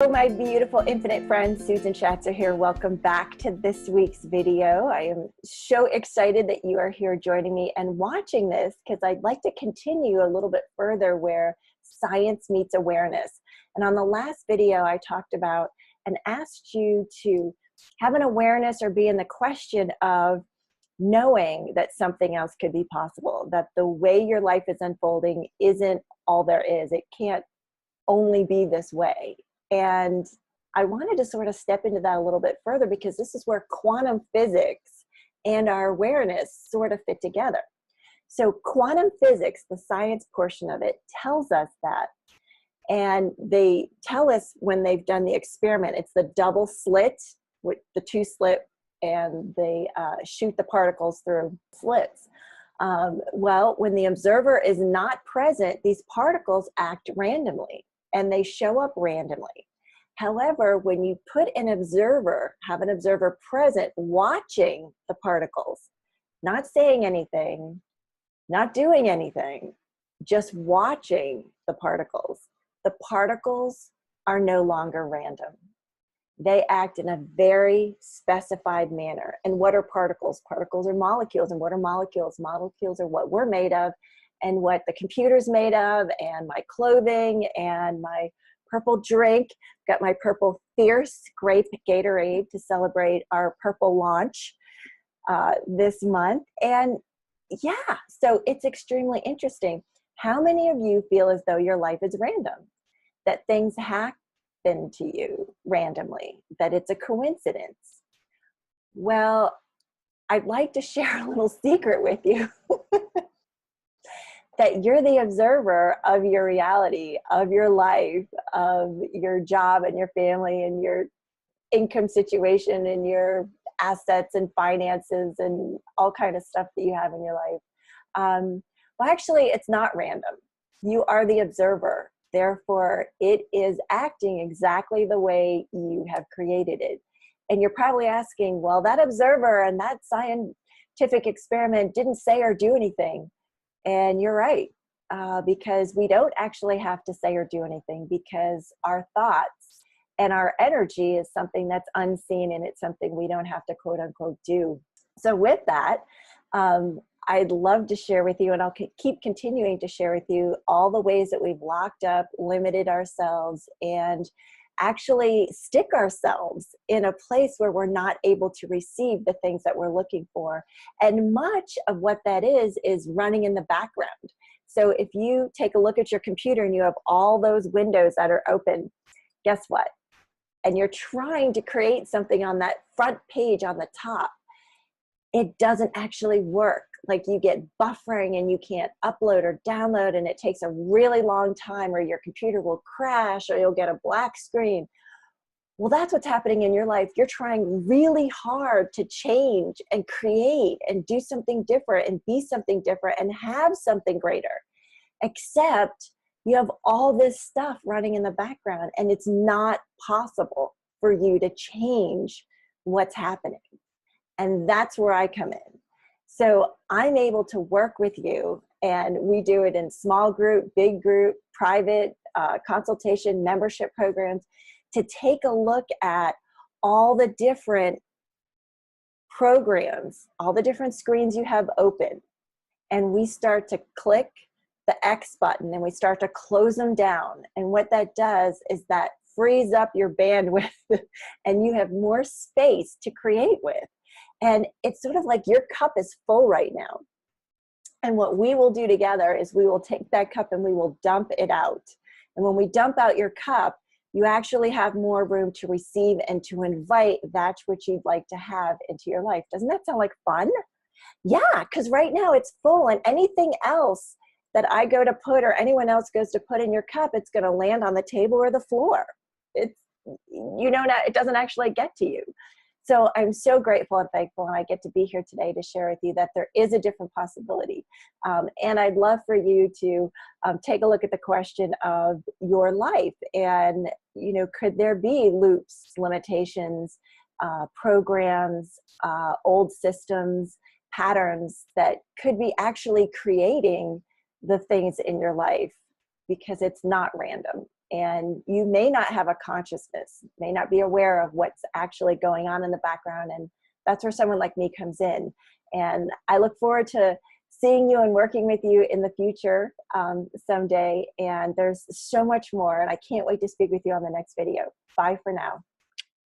Hello, my beautiful infinite friends. Susan Shatzer here. Welcome back to this week's video. I am so excited that you are here joining me and watching this because I'd like to continue a little bit further where science meets awareness. And on the last video, I talked about and asked you to have an awareness or be in the question of knowing that something else could be possible, that the way your life is unfolding isn't all there is. It can't only be this way. And I wanted to sort of step into that a little bit further because this is where quantum physics and our awareness sort of fit together. So quantum physics, the science portion of it, tells us that. And they tell us when they've done the experiment, it's the double slit, with the two slit, and they shoot the particles through slits. Well, when the observer is not present, these particles act randomly. And they show up randomly. However, when you put an observer, have an observer present watching the particles, not saying anything, not doing anything, just watching the particles are no longer random. They act in a very specified manner. And what are particles? Particles are molecules. And what are molecules? Molecules are what we're made of, and what the computer's made of, and my clothing, and my purple drink. Got my purple Fierce grape Gatorade to celebrate our purple launch this month. And yeah, so it's extremely interesting. How many of you feel as though your life is random? That things happen to you randomly? That it's a coincidence? Well, I'd like to share a little secret with you. That you're the observer of your reality, of your life, of your job and your family and your income situation and your assets and finances and all kind of stuff that you have in your life. Well, actually, it's not random. You are the observer. Therefore, it is acting exactly the way you have created it. And you're probably asking, well, that observer and that scientific experiment didn't say or do anything. And you're right, because we don't actually have to say or do anything, because our thoughts and our energy is something that's unseen, and it's something we don't have to quote unquote do. So with that, I'd love to share with you, and I'll keep continuing to share with you all the ways that we've locked up, limited ourselves, and actually stick ourselves in a place where we're not able to receive the things that we're looking for. And much of what that is running in the background. So if you take a look at your computer and you have all those windows that are open, guess what? And you're trying to create something on that front page on the top, it doesn't actually work. Like, you get buffering and you can't upload or download, and it takes a really long time, or your computer will crash, or you'll get a black screen. Well, that's what's happening in your life. You're trying really hard to change and create and do something different and be something different and have something greater. Except you have all this stuff running in the background, and it's not possible for you to change what's happening. And that's where I come in. So I'm able to work with you, and we do it in small group, big group, private, consultation, membership programs, to take a look at all the different programs, all the different screens you have open. And we start to click the X button, and we start to close them down. And what that does is that frees up your bandwidth and you have more space to create with. And it's sort of like your cup is full right now. And what we will do together is we will take that cup and we will dump it out. And when we dump out your cup, you actually have more room to receive and to invite that which you'd like to have into your life. Doesn't that sound like fun? Yeah, because right now it's full, and anything else that I go to put, or anyone else goes to put in your cup, it's going to land on the table or the floor. It's, it doesn't actually get to you. So I'm so grateful and thankful, and I get to be here today to share with you that there is a different possibility. And I'd love for you to take a look at the question of your life. And, could there be loops, limitations, programs, old systems, patterns that could be actually creating the things in your life? Because it's not random. and you may not have a consciousness, may not be aware of what's actually going on in the background. And that's where someone like me comes in. And I look forward to seeing you and working with you in the future someday. And there's so much more, and I can't wait to speak with you on the next video. Bye for now.